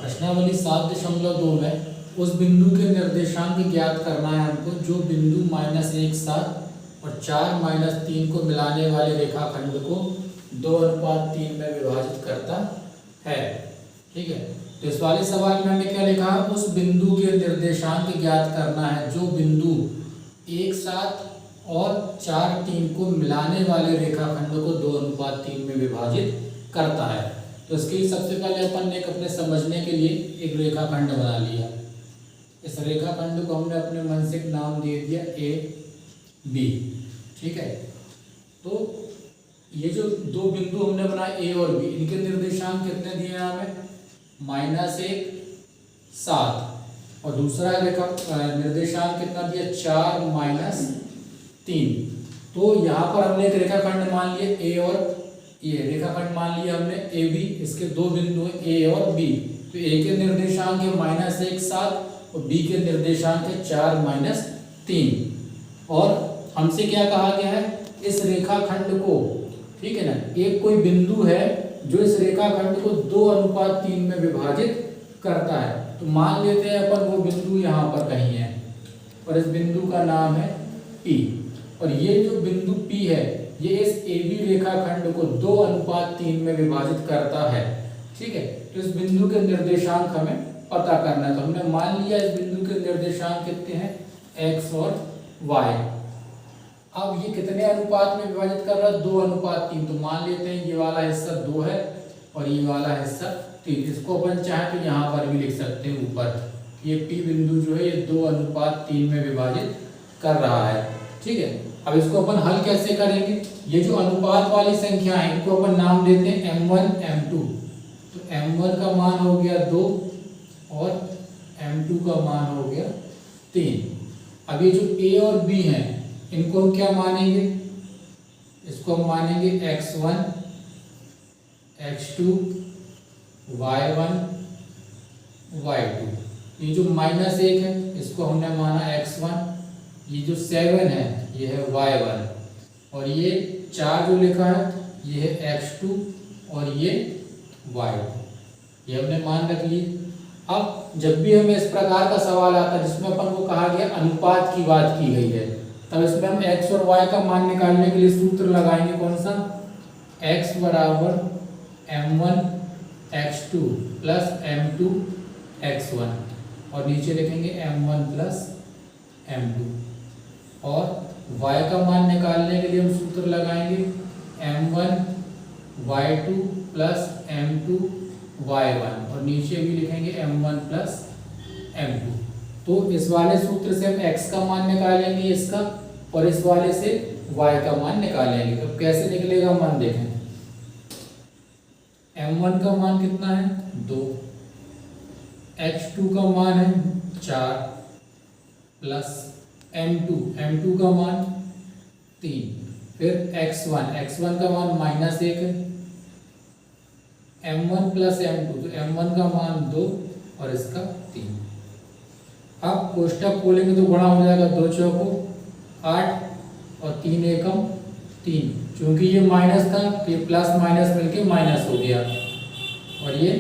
प्रश्नावली 7.2 में उस बिंदु के निर्देशांक ज्ञात करना है हमको जो बिंदु -1 और 4 - 3 को मिलाने वाले रेखाखंड को 2:3 में विभाजित करता है। ठीक है, तो इस वाले सवाल में हमने क्या लिखा है, उस बिंदु के निर्देशांक ज्ञात करना है जो बिंदु 1 और 4 को मिलाने वाले रेखाखंड को 2:3 में विभाजित करता है। तो इसके सबसे पहले अपन ने अपने समझने के लिए एक रेखाखंड बना लिया। इस रेखाखंड को हमने अपने मन से एक नाम दे दिया ए बी। ठीक है, तो ये जो दो बिंदु हमने बनाए ए और बी, इनके निर्देशांक कितने दिए हैं हमें, -1 7 और दूसरा रेखा निर्देशांक कितना दिया 4 - 3। तो यहाँ पर हमने एक रेखाखंड मान लिया ए और ये रेखाखंड मान लिया हमने ए बी। इसके दो बिंदु हैं ए और बी। तो ए के निर्देशांक है -1 7 और बी के निर्देशांक है 4 - 3। और हमसे क्या कहा गया है, इस रेखाखंड को, ठीक है ना, एक कोई बिंदु है जो इस रेखाखंड को 2:3 में विभाजित करता है। तो मान लेते हैं अपन वो बिंदु यहाँ पर कहीं है और इस बिंदु का नाम है P। और ये जो बिंदु P है ये इस AB रेखाखंड को 2:3 में विभाजित करता है। ठीक है, तो इस बिंदु के निर्देशांक हमें पता करना है। तो हमने मान लिया इस बिंदु के निर्देशांक कितने हैं, x और y। अब ये कितने अनुपात में विभाजित कर रहा है, 2:3। तो मान लेते हैं ये वाला हिस्सा 2 है और ये वाला हिस्सा 3। इसको अपन चाहे तो यहाँ पर भी लिख सकते हैं ऊपर, ये P बिंदु जो है ये 2:3 में विभाजित कर रहा है। ठीक है, अब इसको अपन हल कैसे करेंगे, ये जो अनुपात वाली संख्या है इनको अपन नाम देते हैं m1 m2। तो m1 का मान हो गया 2 और m2 का मान हो गया 3। अब ये जो a और b हैं इनको हम क्या मानेंगे, इसको हम मानेंगे x1 x2 y1 y2। ये जो -1 है इसको हमने माना x1, ये जो 7 है ये है y1 और ये 4 जो लिखा है ये है x2 और ये y2। ये हमने मान रख ली। अब जब भी हमें इस प्रकार का सवाल आता है जिसमें अपन को कहा गया अनुपात की बात की गई है, तब इसमें हम x और y का मान निकालने के लिए सूत्र लगाएंगे कौन सा, x बराबर m1 x2 plus m2 x1 और नीचे लिखेंगे m1 प्लस m2। और y का मान निकालने के लिए हम सूत्र लगाएंगे m1 y2 plus m2 y1 और नीचे भी लिखेंगे m1 प्लस m2। तो इस वाले सूत्र से हम x का मान निकालेंगे इसका और इस वाले से y का मान निकालेंगे। तो कैसे निकलेगा मान देखें, m1 का मान कितना है 2, x2 का मान है 4 प्लस m2 का मान 3, फिर x1 का मान -1 है, m1 प्लस m2 तो m1 का मान 2 और इसका 3। अब कोष्टक खोलेंगे तो गुणा हो जाएगा 2 चौको 8 और 3 एकम 3। क्योंकि ये माइनस था तो ये प्लस माइनस मिलके माइनस हो गया और ये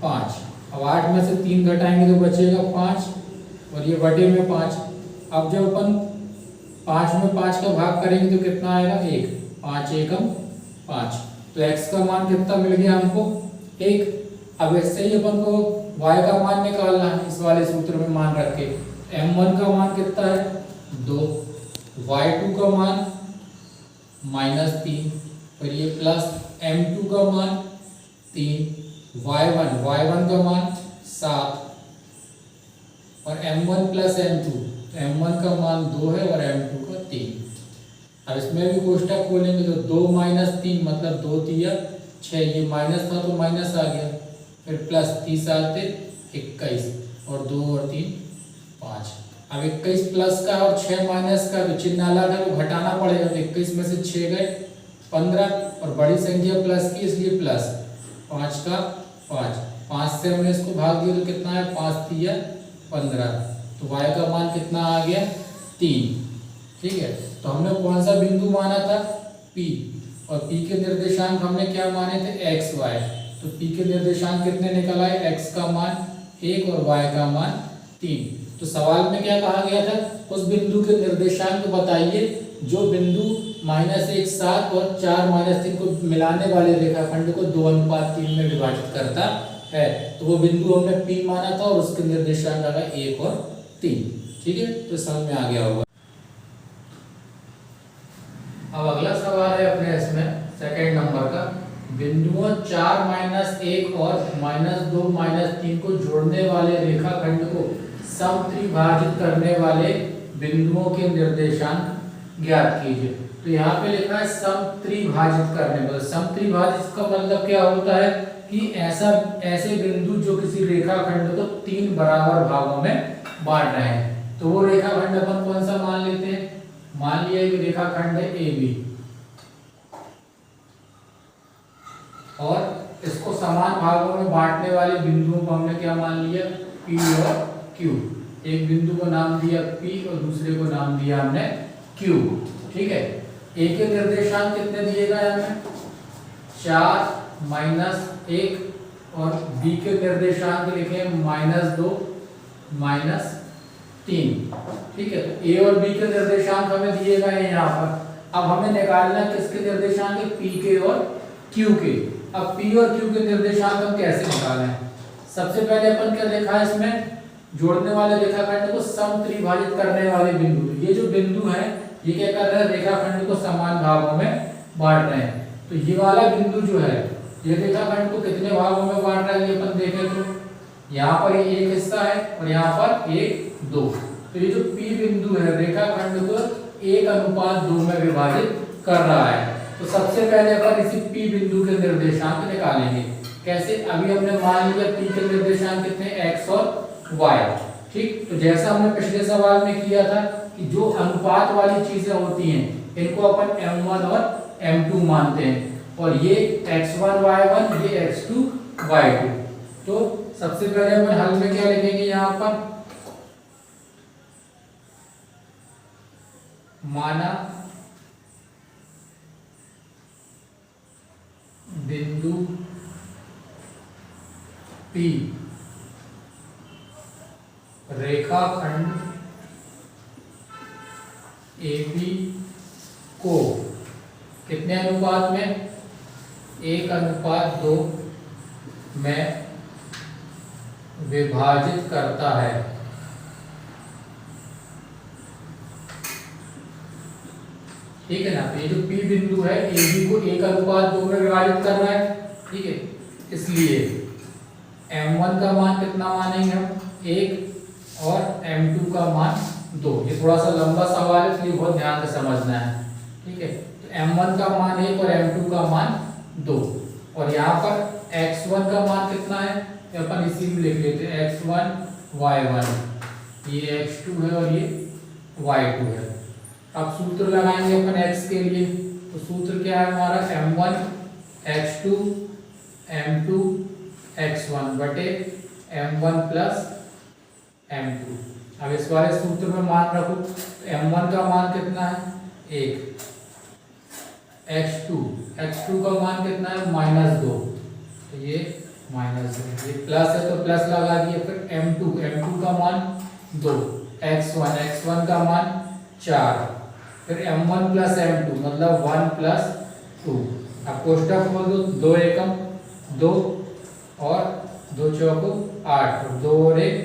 5। अब 8 में से 3 घटाएंगे तो बचेगा 5 और ये बटे में 5। अब जब अपन 5 में 5 का भाग करेंगे तो कितना आएगा 1, 5 एकम 5। तो x का मान कितना मिल गया हमको 1। अब ऐसे ही अपन को y का मान निकालना है इस वाले सूत्र में मान रख के। m1 का मान कितना है 2, y2 का मान -3 और ये प्लस m2 का मान 3, y1 का मान 7 और m1 प्लस m2 तो m1 का मान 2 है और m2 का 3। अब इसमें भी कोष्टक खोलेंगे तो 2 - 3 मतलब 2 तिया 6, ये माइनस था तो माइनस आ गया, फिर प्लस 30 आते 21 और 2 और 3 5। अब 21 प्लस का और 6 माइनस का तो चिन्ह अलग है तो घटाना पड़ेगा। तो 21 में से 6 गए 15 और बड़ी संख्या प्लस की इसलिए प्लस 5 का 5 से हमने इसको भाग दिया तो कितना है 5 तिया 15। तो y का मान कितना आ गया 3। ठीक है, तो हमने कौन सा बिंदु माना था P और P के निर्देशांक हमने क्या माने थे x y। तो p के निर्देशांक कितने निकल आए, x का मान 1 और y का मान 3। तो सवाल में क्या कहा गया था, उस बिंदु के निर्देशांक बताइए जो बिंदु -1 7 और 4 -3 को मिलाने वाले रेखाखंड को 2:3 में विभाजित करता है। तो वो बिंदु हमने P माना था और उसके निर्देशांक आ गए 1 और 3। ठीक है, तो समझ में आ गया होगा। अब अगला सवाल है अपने इसमें सेकंड नंबर का, बिंदुओं 4 -1 और -2 -3 को जोड़ने वाले रेखाखंड को समत्रिभाजित करने वाले बिंदुओं के निर्देशांक ज्ञात कीजिए। तो यहाँ पे लिखा है समत्रिभाजित करने वाले। समत्रिभाजित का मतलब क्या होता है कि ऐसे बिंदु जो किसी रेखाखंड को 3 बराबर भागों में बांट रहे हैं। तो वो रेखाखंड अपन कौन सा मान लेते हैं, मान लिया कि रेखाखंड है AB और इसको समान भागों में बांटने वाले बिंदुओं को हमने क्या मान लिया, P और Q। एक बिंदु को नाम दिया P और दूसरे को नाम दिया हमने Q। ठीक है, A के निर्देशांक कितने दिए गए हमें, 4 -1 और B के निर्देशांक लिखे -2 -3। ठीक है, तो A और B के निर्देशांक हमें दिए गए हैं यहाँ पर। अब हमें निकालना है किसके निर्देशांक, P के और Q के। अब P और Q के निर्देशांक हम कैसे निकालें, सबसे पहले अपन क्या देखा है इसमें, जोड़ने वाले रेखाखंड को समत्रिभाजित करने वाले बिंदु। ये जो बिंदु है ये क्या कर रहे हैं, रेखाखंड को समान भागों में बांट रहे हैं। तो ये वाला बिंदु जो है ये रेखाखंड को कितने भागों में बांट रहा है, ये अपन देखें तो यहाँ पर ये एक हिस्सा है और यहाँ पर 1 2। तो ये जो P बिंदु है रेखाखंड को 1:2 में विभाजित कर रहा है। तो सबसे पहले अपन इसी P बिंदु के निर्देशांक निकालेंगे। कैसे, अभी हमने मान लिया P के निर्देशांक कितने, x और y। ठीक, तो जैसा हमने पिछले सवाल में किया था कि जो अनुपात वाली चीजें होती हैं इनको अपन m1 और m2 मानते हैं, और ये x1 y1 ये x2 y2। तो सबसे पहले अपन हल में क्या लिखेंगे, यहाँ पर माना बिंदु P रेखाखंड AB को कितने अनुपात में, 1:2 में विभाजित करता है। ठीक है ना, तो ये जो P बिंदु है AB को 1:2 में विभाजित कर रहा है। ठीक है, इसलिए m1 का मान कितना मानेंगे हम, 1 और m2 का मान 2। ये थोड़ा सा लंबा सवाल है इसलिए बहुत ध्यान से समझना है। ठीक है, तो m1 का मान 1 और m2 का मान 2, और यहाँ पर x1 का मान कितना है, तो अपन इसी में लिख लेते हैं x1 y1, ये x2 है और ये y2 है। अब सूत्र लगाएंगे अपन x के लिए, तो सूत्र क्या है हमारा, m1 x2 m2 x1 बटे m1 प्लस m2। अब इस वाले सूत्र में मान रखो, m1 का मान कितना है, 1, x2 का मान कितना है, -2, तो ये -2, ये प्लस है तो प्लस लगा दिए। फिर m2 का मान 2, x1 का मान 4, फिर m1 प्लस m2 मतलब 1 प्लस 2। अब कोष्टक खोल दो, 2 एकम 2 और 2 चौको 8, 2 और 1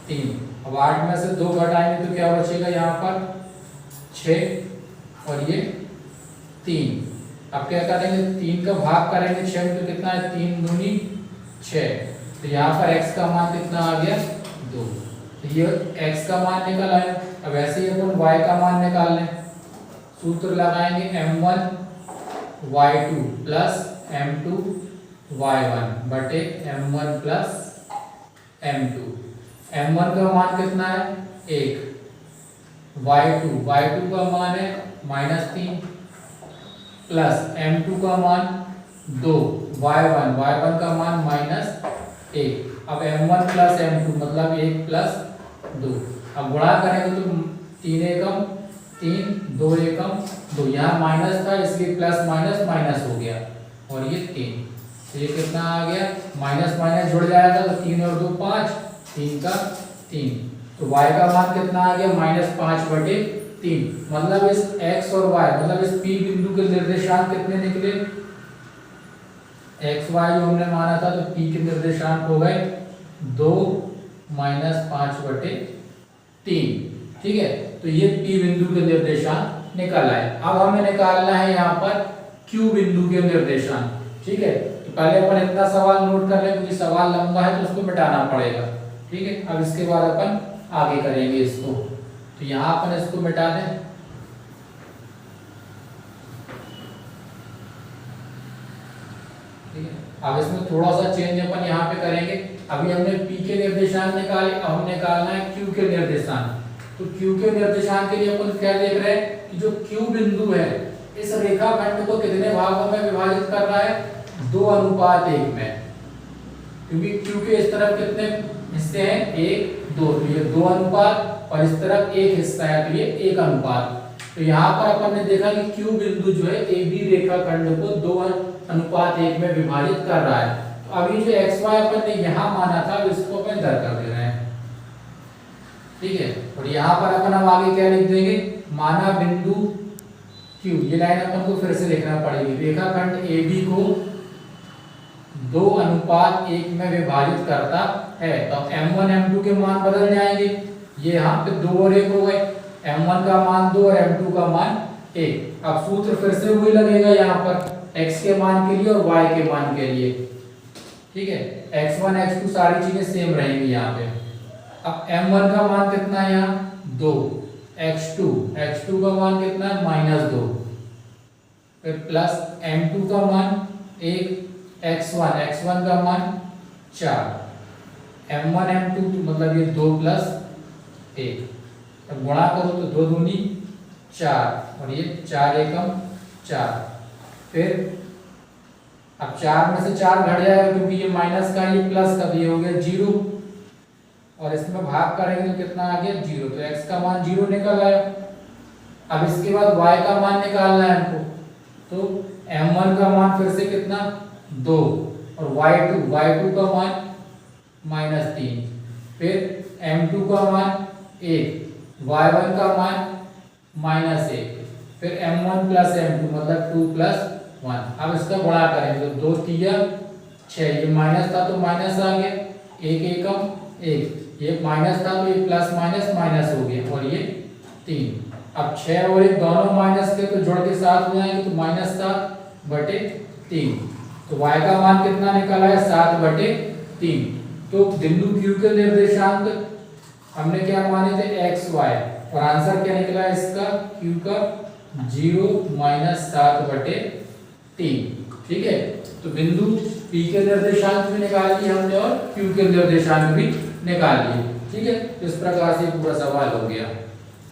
3। अब 8 में से 2 घटाएंगे तो क्या बचेगा, यहाँ पर 6 और ये 3। अब क्या करेंगे, 3 का भाग करेंगे 6 में, तो कितना है, 3 दूनी 6। तो यहाँ पर x का मान कितना आ गया, 2। तो ये x का मान निकल आया। अब ऐसे ही अपन y का मान निकाल लें, सूत्र लगाएंगे m1 y2 plus m2 y1 बटे m1 प्लस m2। m1 का मान कितना है, 1, y2 का मान है -3 प्लस m2 का मान 2, y1 का मान -1। अब m1 प्लस m2 मतलब 1 प्लस 2। अब गुणा करेंगे तो 3 एकम 3, 2 एकम 2, यहाँ माइनस था इसलिए प्लस माइनस माइनस हो गया और ये 3। तो ये कितना आ गया, माइनस माइनस जुड़ जाएगा तो 3 और 2 5, 3 का 3। तो y का मान कितना आ गया, -5/3। मतलब इस x और y मतलब इस P बिंदु के निर्देशांक कितने निकले, x y जो हमने माना था, तो P के निर्देशांक हो गए 2 -5/3। ठीक है, तो ये P बिंदु के निर्देशांक निकल आए। अब हमें निकालना है यहाँ पर Q बिंदु के निर्देशांक। ठीक है, तो पहले अपन इतना सवाल नोट कर लें क्योंकि सवाल लंबा है तो उसको मिटाना पड़ेगा। ठीक है, अब इसके बाद अपन आगे करेंगे इसको। तो यहाँ अपन इसको मिटा दें। ठीक है, अब इसमें थोड़ा सा चेंज अपन यहाँ पे करेंगे। अभी हमने P के निर्देशांक निकाले, अब हम निकालना है Q के निर्देशांक। तो Q के निर्देशांक के लिए अपन क्या देख रहे हैं कि जो Q बिंदु है इस रेखाखंड को कितने भागों में विभाजित कर रहा है, 2:1 में। क्योंकि Q के इस तरफ कितने हिस्से हैं, 1 2, तो ये 2 अनुपात और इस तरफ 1 हिस्सा है तो ये 1 अनुपात। तो यहाँ पर अपन ने देखा कि Q बिंदु जो है AB रेखाखंड को 2:1 में विभाजित कर रहा है। तो अभी जो XY अपन ने यहाँ माना था इसको अपन इधर कर दे रहे हैं। ठीक है, और यहाँ पर अपन अब आगे क्या लिख देंगे, माना बिंदु Q, ये लाइन अपन को फिर से लिखना पड़ेगी, रेखाखंड AB को 2:1 में विभाजित करता है। तो M1 M2 के मान बदल जाएंगे, ये यहाँ पे 2 और 1 हो गए, M1 का मान 2 और M2 का मान 1। अब सूत्र फिर से वही लगेगा यहाँ पर x के मान के लिए और y के मान के लिए। ठीक है, x1 x2 सारी चीजें सेम रहेंगी यहाँ पे। अब M1 का मान कितना है यहाँ 2, x2 का मान कितना है -2, फिर प्लस M2 का मान 1, x1 का मान 4, M1 M2 मतलब ये 2 + 1। अब गुणा करो तो 2 दूनी 4 और ये 4 एकम 4। फिर अब 4 में से 4 घट जाएगा क्योंकि ये माइनस का ये प्लस का, ये हो गया 0 और इसमें भाग करेंगे तो कितना आ गया 0। तो x का मान 0 निकल आया। अब इसके बाद y का मान निकालना है हमको। तो M1 का मान फिर से कितना 2 और y2 का मान -3, फिर M2 का मान 1, y1 का मान -1, फिर M1 + M2 मतलब 2 + 1। अब इसका गुणा करेंगे तो 2 3 6, ये माइनस था तो माइनस आ गया, 1 एकम 1, ये माइनस था तो ये प्लस माइनस माइनस हो गया और ये 3। अब 6 और 1 दोनों माइनस के तो जोड़ के 7 हो जाएंगे, तो -7/3। तो y का मान कितना निकला है 7/3। तो बिंदु Q के निर्देशांक हमने क्या माने थे x y, और आंसर क्या निकला है इसका Q का 0 - 7/3। ठीक है, तो बिंदु P के निर्देशांक भी निकाल लिए हमने और Q के निर्देशांक भी निकाल लिए। ठीक है, तो इस प्रकार से पूरा सवाल हो गया।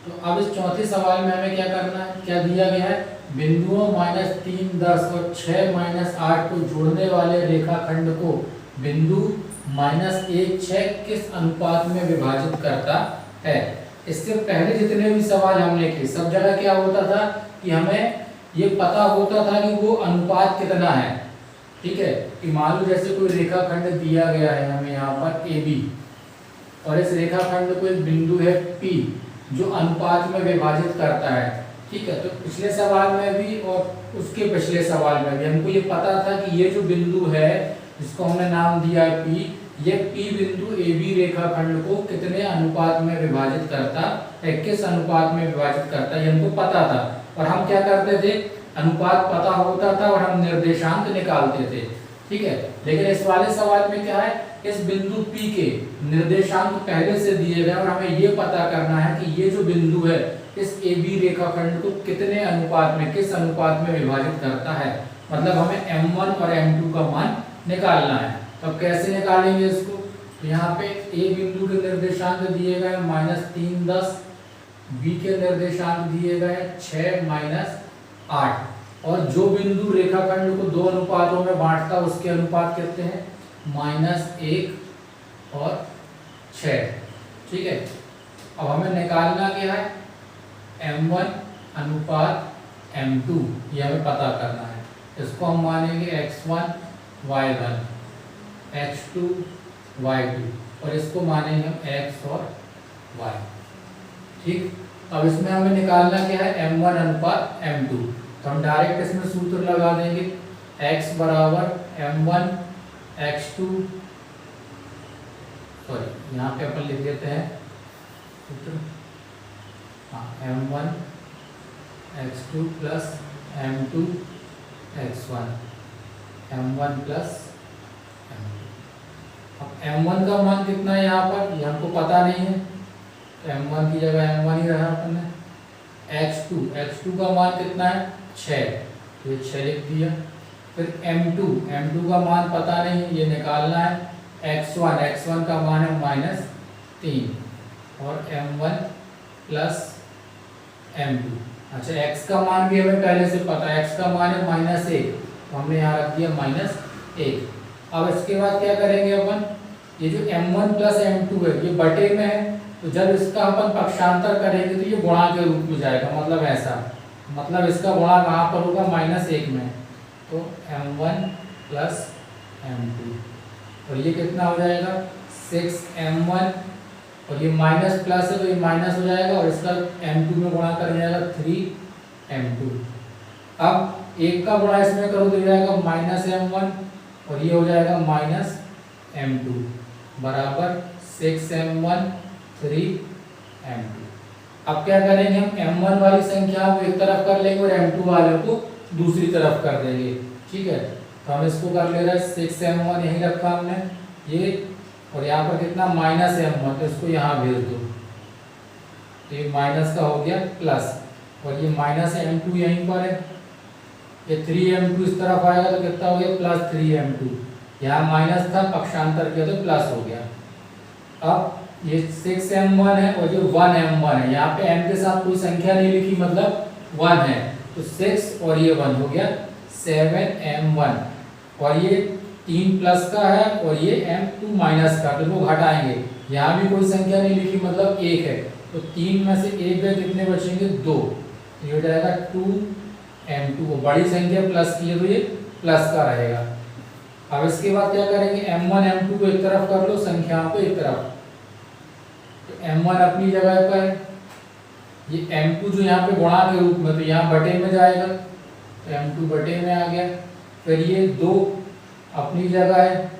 तो अब इस चौथे सवाल में हमें क्या करना है, क्या दिया गया है, बिंदुओं -3 10 और 6 - 8 को जोड़ने वाले रेखाखंड को बिंदु -1 6 किस अनुपात में विभाजित करता है। इससे पहले जितने भी सवाल हमने किए सब जगह क्या होता था कि हमें ये पता होता था कि वो अनुपात कितना है। ठीक है, कि मान लो जैसे कोई रेखाखंड दिया गया है हमें यहाँ पर AB, और इस रेखाखंड को एक बिंदु है P जो अनुपात में विभाजित करता है। ठीक है, तो पिछले सवाल में भी और उसके पिछले सवाल में भी हमको ये पता था कि ये जो बिंदु है जिसको हमने नाम दिया है P, ये P बिंदु AB रेखाखंड को कितने अनुपात में विभाजित करता है, किस अनुपात में विभाजित करता है, ये हमको पता था। और हम क्या करते थे, अनुपात पता होता था और हम निर्देशांक निकालते थे। ठीक है, लेकिन इस वाले सवाल में क्या है, इस बिंदु P के निर्देशांक पहले से दिए गए और हमें ये पता करना है कि ये जो बिंदु है इस AB रेखाखंड को कितने अनुपात में, किस अनुपात में विभाजित करता है। मतलब हमें M1 और M2 का मान निकालना है। तो अब कैसे निकालेंगे इसको, तो यहाँ पे A बिंदु के निर्देशांक दिए गए -3 10, B के निर्देशांक दिए गए 6 - 8, और जो बिंदु रेखाखंड को 2 अनुपातों में बांटता उसके अनुपात कितने हैं -1 और 6। ठीक है, अब हमें निकालना क्या है, M1 अनुपात M2, ये हमें पता करना है। इसको हम मानेंगे x1 y1, x2 y2 और इसको मानेंगे हम x और y। ठीक, अब इसमें हमें निकालना क्या है, m1 अनुपात m2। तो हम डायरेक्ट इसमें सूत्र लगा देंगे, x बराबर m1 x2, सॉरी यहाँ पे अपन लिख देते हैं सूत्र, हाँ m1 x2 plus m2 x1, m1 plus m2। अब m1 का मान कितना है यहाँ पर, ये हमको पता नहीं है, तो m1 की जगह m1 ही रहा अपन ने। x2 का मान कितना है 6, तो ये 6 लिख दिया। फिर m2 का मान पता नहीं है, ये निकालना है। x1 का मान है -3 और m1 प्लस m2। अच्छा, x का मान भी हमें पहले से पता है, x का मान है -1, तो हमने यहाँ रख दिया -1। अब इसके बाद क्या करेंगे अपन, ये जो m1 प्लस m2 है ये बटे में है, तो जब इसका अपन पक्षांतर करेंगे तो ये गुणा के रूप में जाएगा, मतलब ऐसा, मतलब इसका गुणा कहाँ पर होगा, -1 में। तो m1 प्लस m2 और ये कितना हो जाएगा 6m1, और ये माइनस प्लस है तो ये माइनस हो जाएगा और इसका m2 में गुणा कर जाएगा 3m2। अब एक का गुणा इसमें करो तो जाएगा -m1 और ये हो जाएगा -m2 बराबर 6m1 3m2। अब क्या करेंगे, हम m1 वाली संख्या को एक तरफ कर लेंगे और m2 वाले को दूसरी तरफ कर देंगे। ठीक है, तो हम इसको कर ले रहे हैं 6m1 यही रखा हमने ये, और यहाँ पर कितना -m1, तो इसको यहाँ भेज दो, तो ये माइनस का हो गया प्लस, और ये -m2 यहीं पर है, ये 3m2 इस तरफ आएगा तो कितना हो गया +3m2, यहाँ माइनस था पक्षांतर किया तो प्लस हो गया। अब ये 6m1 है और ये 1m1 है, यहाँ पे m के साथ कोई संख्या नहीं लिखी, मतलब 1 है, तो 6 और ये 1 हो गया 7m1, और ये 3 प्लस का है और ये m2 माइनस का, तो वो घटाएंगे, यहाँ भी कोई संख्या नहीं लिखी मतलब 1 है, तो 3 में से 1 गए, कितने बचेंगे 2, ये हो जाएगा 2m2, वो बड़ी संख्या प्लस की है तो ये प्लस का रहेगा। अब इसके बाद क्या करेंगे, m1 m2 को एक तरफ कर लो, संख्याओं को एक तरफ, तो m1 अपनी जगह पर है, ये m2 जो यहाँ पे गुणा के रूप में, तो यहाँ बटे में जाएगा, तो m2 बटे में आ गया। फिर ये 2 अपनी जगह है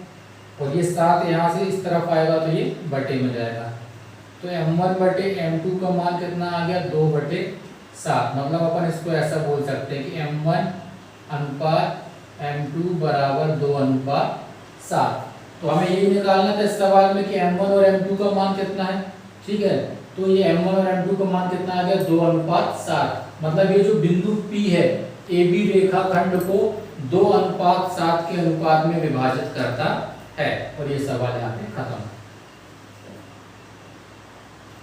और ये 7 यहाँ से इस तरफ आएगा तो ये बटे में जाएगा, तो m1 बटे m2 का मान कितना आ गया 2/7, मतलब अपन इसको ऐसा बोल सकते हैं कि m1 अनुपात m2 बराबर 2:7। तो हमें यही निकालना था इस सवाल में कि m1 और m2 का मान कितना है। ठीक है, तो ये m1 और m2 का मान कितना आ गया 2:7, मतलब ये जो बिंदु P है AB रेखाखंड को 2:7 के अनुपात में विभाजित करता है। और ये सवाल यहाँ पे खत्म।